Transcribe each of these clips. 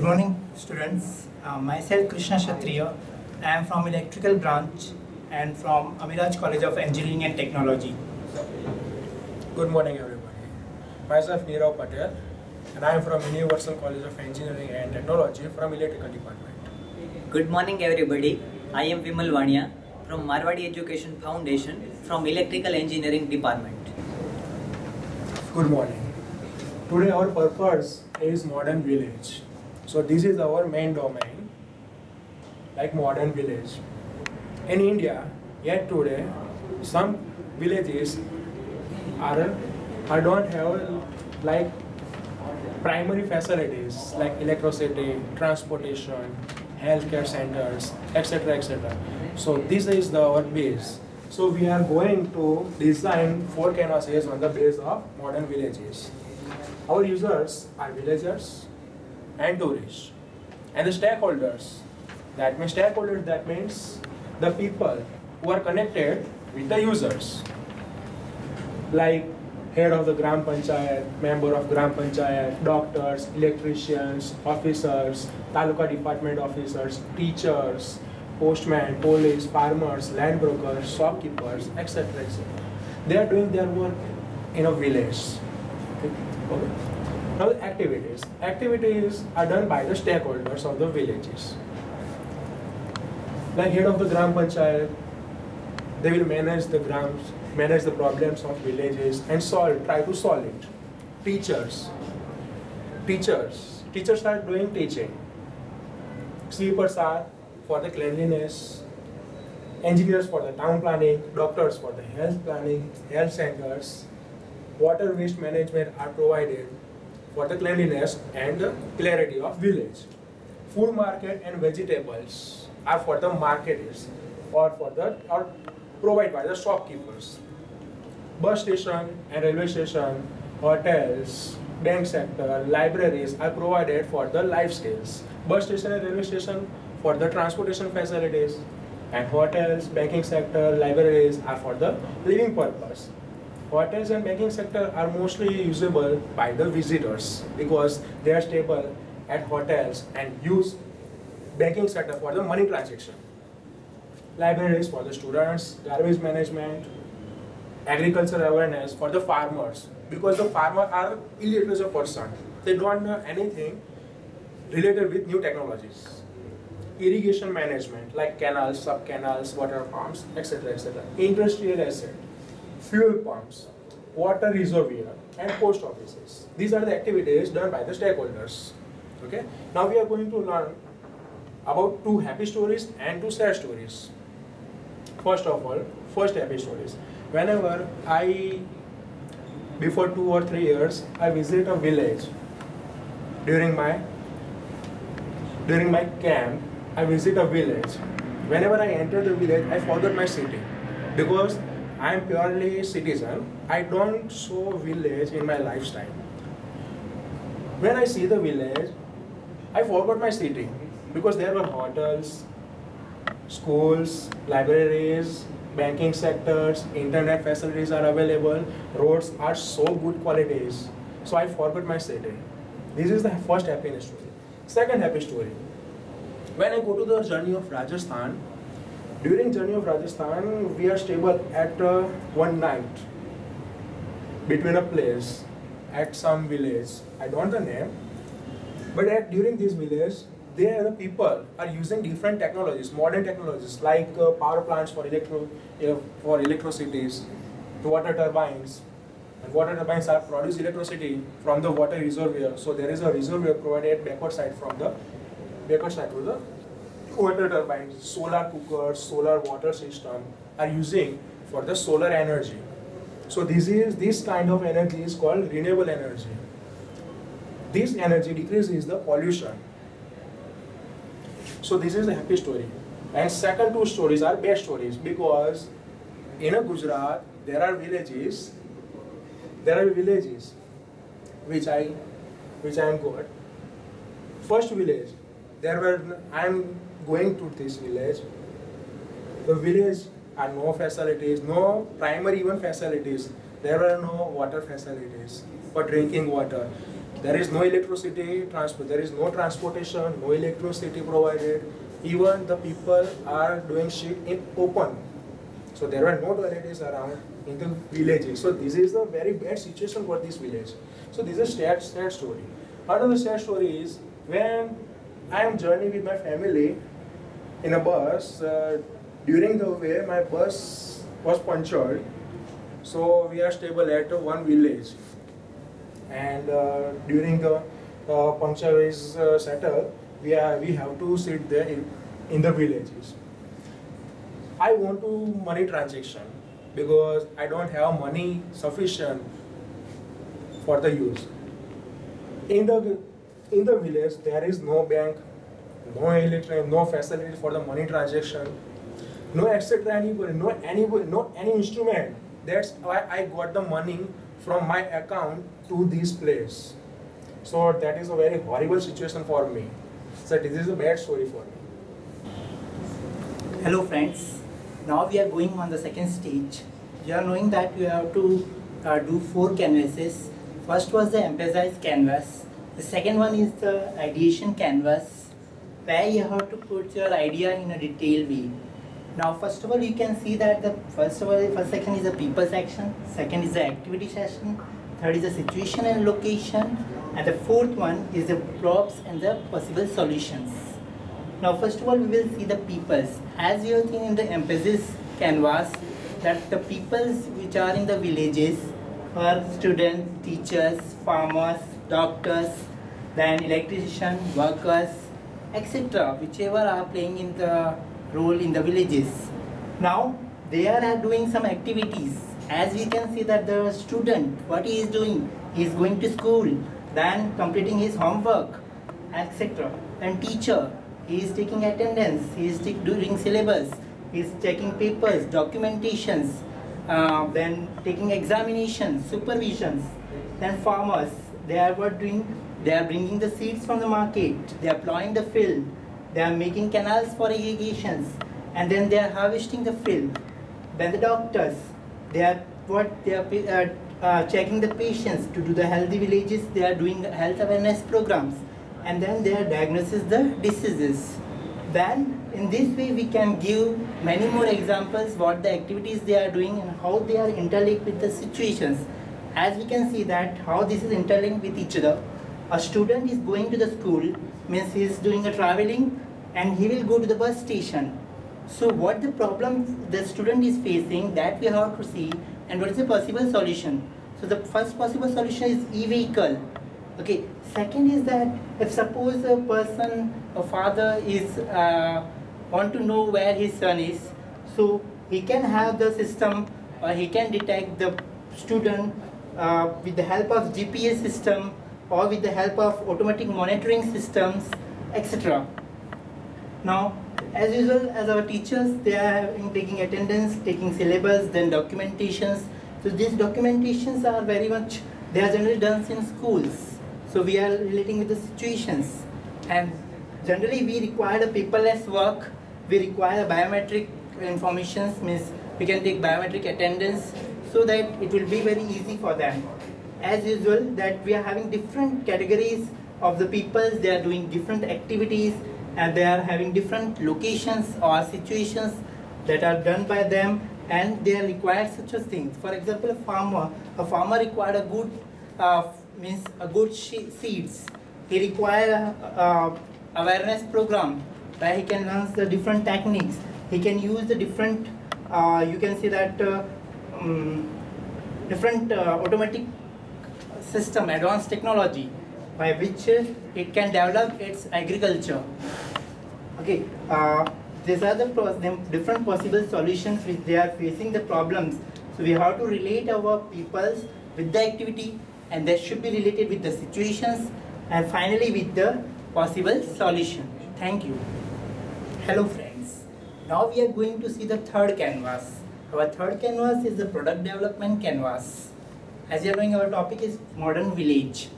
morning, students. Myself Krishna Kshatriya. I am from electrical branch and from Amiraj College of Engineering and Technology. Good morning, everybody. Myself Nirav Patel, and I am from Universal College of Engineering and Technology from Electrical Department. Good morning, everybody. I am Vimal Vania from Marwadi Education Foundation from Electrical Engineering Department. Good morning. Today our purpose is modern village. So this is our main domain, like modern village. In India, yet today, some villages don't have like primary facilities like electricity, transportation, healthcare centers, etc. etc. So this is our base. So we are going to design 4 canvases on the base of modern villages. Our users are villagers and tourists, and the stakeholders. That means the people who are connected with the users, like head of the Gram Panchayat, member of Gram Panchayat, doctors, electricians, officers, Taluka department officers, teachers, postmen, police, farmers, land brokers, shopkeepers, etc. etc. They are doing their work in a village. Okay. Now the activities. Activities are done by the stakeholders of the villages. Like head of the Gram Panchayat, they will manage the problems of villages and try to solve it. Teachers are doing teaching. Sweepers are for the cleanliness. Engineers for the town planning. Doctors for the health planning, health centers. Water waste management are provided for the cleanliness and the clarity of village. Food market and vegetables are for the marketers or provided by the shopkeepers. Bus station and railway station, hotels, bank sector, libraries are provided for the life skills. Bus station and railway station for the transportation facilities, and hotels, banking sector, libraries are for the living purpose. Hotels and banking sector are mostly usable by the visitors because they are stable at hotels and use banking sector for the money transaction. Libraries for the students, garbage management, agricultural awareness for the farmers because the farmers are illiterate person. They don't know anything related with new technologies. Irrigation management like canals, sub-canals, water pumps, etc. etc. Industrial asset, fuel pumps, water reservoir, and post offices. These are the activities done by the stakeholders. Okay. Now we are going to learn about 2 happy stories and 2 sad stories. First of all, first happy stories. Whenever before 2 or 3 years, I visit a village during my camp. I visit a village. Whenever I enter the village, I forget my city because I am purely citizen. I don't show village in my lifestyle. When I see the village, I forgot my city because there were hotels, schools, libraries, banking sectors, internet facilities are available, roads are so good qualities. So I forgot my city. This is the first happiness story. Second happy story. When I go to the journey of Rajasthan, during journey of Rajasthan, we are stable at one night between a place at some village. I don't know the name, but during this village, there the people are using different technologies, modern technologies like power plants for electricities, water turbines. And water turbines are produce electricity from the water reservoir. So there is a reservoir provided backward side to the water turbines. Solar cookers, solar water system are using for the solar energy. So this kind of energy is called renewable energy. This energy decreases the pollution. So this is a happy story. And second 2 stories are bad stories because in Gujarat there are villages which I am good. First village, I am going to this village. The village are no facilities, no primary even facilities. There are no water facilities for drinking water. There is no electricity, there is no transportation, no electricity provided. Even the people are doing shit in open. So there were no toilets around in the villages. So this is a very bad situation for this village. So this is a sad story. Another sad story is when I am journeying with my family in a bus. During the way, my bus was punctured. So we are stable at one village. And during the puncture is settled, we have to sit there in the villages. I want to money transaction because I don't have money sufficient for the use. In the village, there is no bank, no electric, no facility for the money transaction, no etc. No any instrument. That's why I got the money from my account to this place. So that is a very horrible situation for me. So this is a bad story for me. Hello friends, now we are going on the second stage. You are knowing that you have to do 4 canvases. First was the emphasize canvas. The second one is the ideation canvas, where you have to put your idea in a detailed way. Now first of all you can see that the first section is the people section, second is the activity section, third is the situation and location, and the fourth one is the props and the possible solutions. Now first of all we will see the peoples. As you have seen in the emphasis canvas that the peoples which are in the villages are students, teachers, farmers, doctors, then electrician, workers, etc. whichever are playing in the role in the villages. Now they are doing some activities. As we can see that the student, what he is doing, he is going to school, then completing his homework, etc. And teacher, he is taking attendance, he is doing syllabus, he is checking papers, documentations, then taking examinations, supervisions. Then farmers, they are what doing? They are bringing the seeds from the market, they are plowing the field, they are making canals for irrigations, and then they are harvesting the field. Then the doctors, they are checking the patients to do the healthy villages, they are doing health awareness programs, and then they are diagnosing the diseases. Then in this way we can give many more examples what the activities they are doing and how they are interlinked with the situations. As we can see that how this is interlinked with each other. A student is going to the school, means he is doing a traveling and he will go to the bus station. So what the problem the student is facing, that we have to see, and what is the possible solution. So the first possible solution is e-vehicle. Okay. Second is that if suppose a person, a father is want to know where his son is, so he can have the system or he can detect the student with the help of GPS system or with the help of automatic monitoring systems, etc. Now, as usual, as our teachers, they are taking attendance, taking syllabus, then documentations. So these documentations are very much, they are generally done in schools. So we are relating with the situations. And generally we require a paperless work, we require biometric information, means we can take biometric attendance so that it will be very easy for them. As usual, that we are having different categories of the people, they are doing different activities, and they are having different locations or situations that are done by them, and they are required such as things. For example, a farmer required a good seeds. He require awareness program where he can learn the different techniques. He can use the different, you can see that different automatic system, advanced technology by which it can develop its agriculture. Okay, these are the different possible solutions which they are facing the problems. So we have to relate our peoples with the activity, and that should be related with the situations, and finally with the possible solution. Thank you. Hello friends. Now we are going to see the third canvas. Our third canvas is the product development canvas. As you are knowing, our topic is modern village.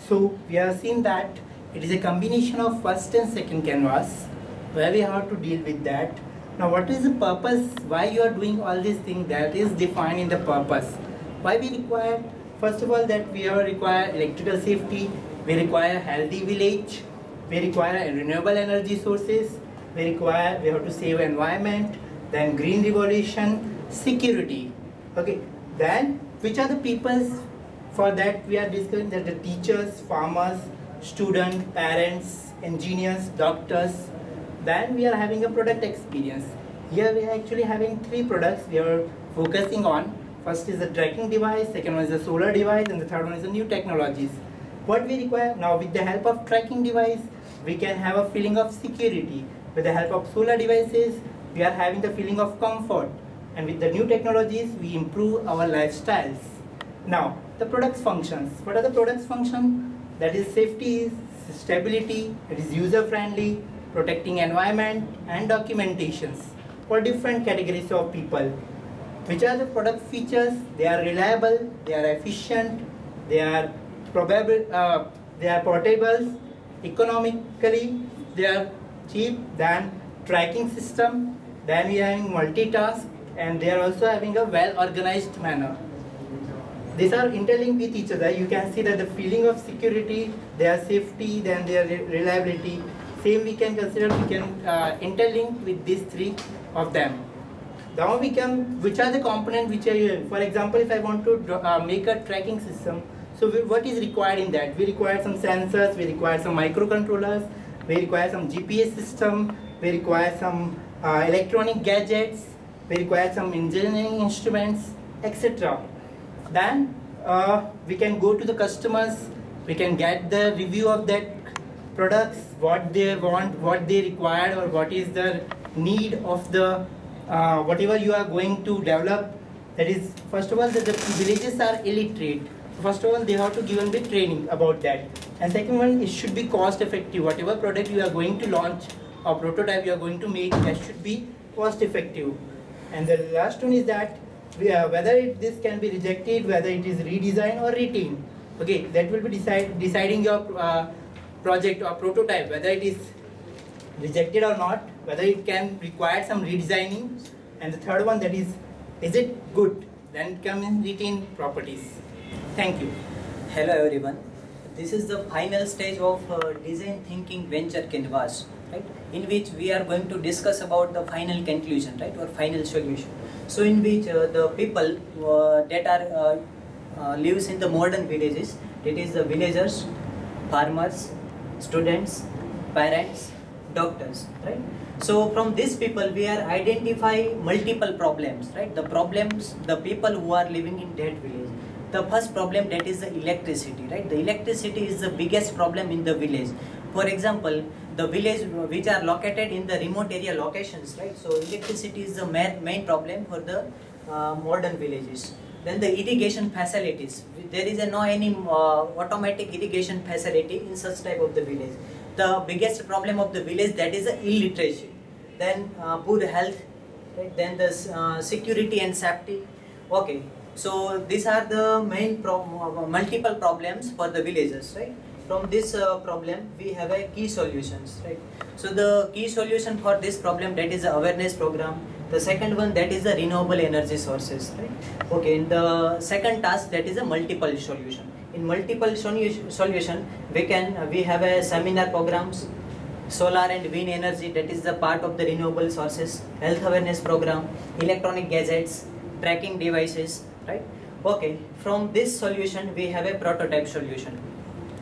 So we have seen that it is a combination of first and second canvas where we have to deal with that. Now what is the purpose, why you are doing all these things, that is defined in the purpose. Why we require First of all, that we require electrical safety, we require healthy village, we require renewable energy sources, we have to save environment, then green revolution, security. Okay, then which are the peoples? For that we are discussing that the teachers, farmers, students, parents, engineers, doctors. Then we are having a product experience. Here we are actually having 3 products we are focusing on. First is the tracking device, second one is the solar device, and the third one is the new technologies. What we require now, with the help of tracking device, we can have a feeling of security. With the help of solar devices, we are having the feeling of comfort. And with the new technologies, we improve our lifestyles. Now, the product's functions. What are the product's functions? That is safety, stability, it is user friendly, protecting environment, and documentations for different categories of people. Which are the product features? They are reliable, they are efficient, they are portable, economically, they are cheap, then tracking system, then we are having multitask, and they are also having a well-organized manner. These are interlinked with each other. You can see that the feeling of security, their safety, then their reliability, same we can consider, we can interlink with these 3 of them. Now we can, which are the components which are here? For example, if I want to make a tracking system, so what is required in that? We require some sensors, we require some microcontrollers, we require some GPS system, we require some electronic gadgets, we require some engineering instruments, etc. Then we can go to the customers, we can get the review of that products, what they want, what they require, or what is the need of the whatever you are going to develop. That is, first of all, the villages are illiterate. First of all, they have to give them the training about that. And second one, it should be cost effective. Whatever product you are going to launch or prototype you are going to make, that should be cost effective. And the last one is that whether this can be rejected, whether it is redesigned or retained. Okay, that will be deciding your project or prototype, whether it is rejected or not, whether it can require some redesigning. And the third one, that is it good? Then come in retain properties. Thank you. Hello everyone. This is the final stage of design thinking venture canvas, right? In which we are going to discuss about the final conclusion, right, or final solution. So in which the people that are lives in the modern villages, that is the villagers, farmers, students, parents, doctors, right? So from these people we are identify multiple problems, right? The problems, the people who are living in that village. The first problem, that is the electricity, right? The electricity is the biggest problem in the village. For example, the village which are located in the remote area locations, right? So electricity is the main problem for the modern villages. Then the irrigation facilities. There is no any automatic irrigation facility in such type of the village. The biggest problem of the village, that is the illiteracy. Then poor health, right? Then the security and safety. Okay, so these are the main multiple problems for the villagers, right? From this problem we have a key solutions, right? So the key solution for this problem, that is the awareness program. The second one, that is the renewable energy sources, right? Okay, in the second task, that is a multiple solution. In multiple solution, we have a seminar programs, solar and wind energy, that is the part of the renewable sources, health awareness program, electronic gadgets, tracking devices, right? Okay, from this solution we have a prototype solution.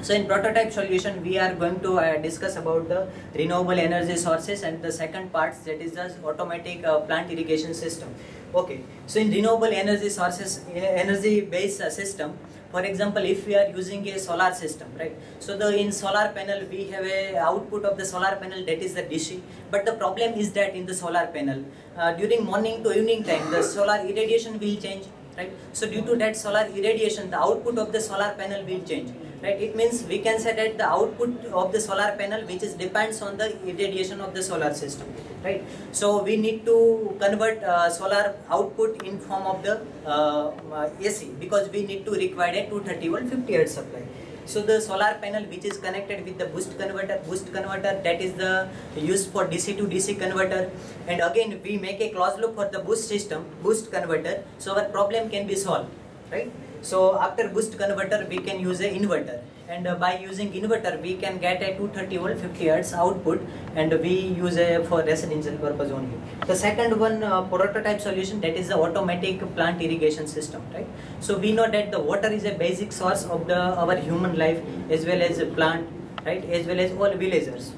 So in prototype solution we are going to discuss about the renewable energy sources, and the second part, that is the automatic plant irrigation system. Okay, so in renewable energy sources, energy based system, for example, if we are using a solar system, right? So in solar panel we have a output of the solar panel, that is the DC. But the problem is that in the solar panel, during morning to evening time, the solar irradiation will change, right? So due to that solar irradiation, the output of the solar panel will change, right? It means we can say that the output of the solar panel, which is depends on the irradiation of the solar system, right? So we need to convert solar output in form of the AC, because we need to require a 230 volt 50 Hz supply. So the solar panel which is connected with the boost converter, that is the used for DC to DC converter, and again we make a closed loop for the boost system, boost converter, so our problem can be solved, right? So after boost converter we can use a inverter, and by using inverter we can get a 230 volt 50 hertz output, and we use a for residential purpose only. The second one prototype solution, that is the automatic plant irrigation system, right? So we know that the water is a basic source of our human life as well as a plant, right, as well as all villagers.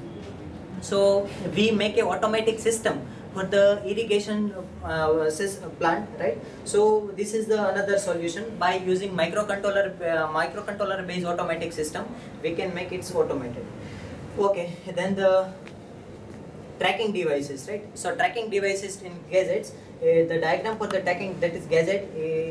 So we make a automatic system for the irrigation plant, right? So this is the another solution. By using microcontroller based automatic system, we can make it automated. Okay, then the tracking devices, right? So tracking devices in gadgets, the diagram for the tracking, that is gadget,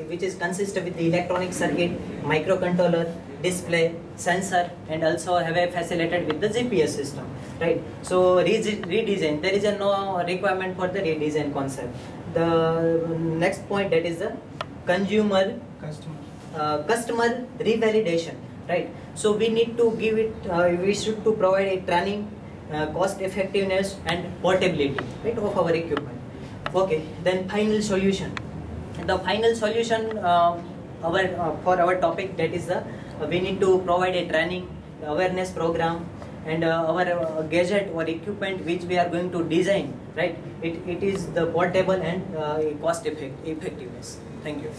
which is consisted with the electronic circuit, microcontroller, display, sensor, and also have a facilitated with the GPS system, right? So redesign, there is no requirement for the redesign concept. The next point, that is the customer revalidation, right? So we need to give it, we should to provide a training, cost effectiveness and portability, right, of our equipment. Okay, then final solution. The final solution for our topic, that is the we need to provide a training, awareness program, and our gadget or equipment which we are going to design, right, it is the portable and cost effectiveness. Thank you.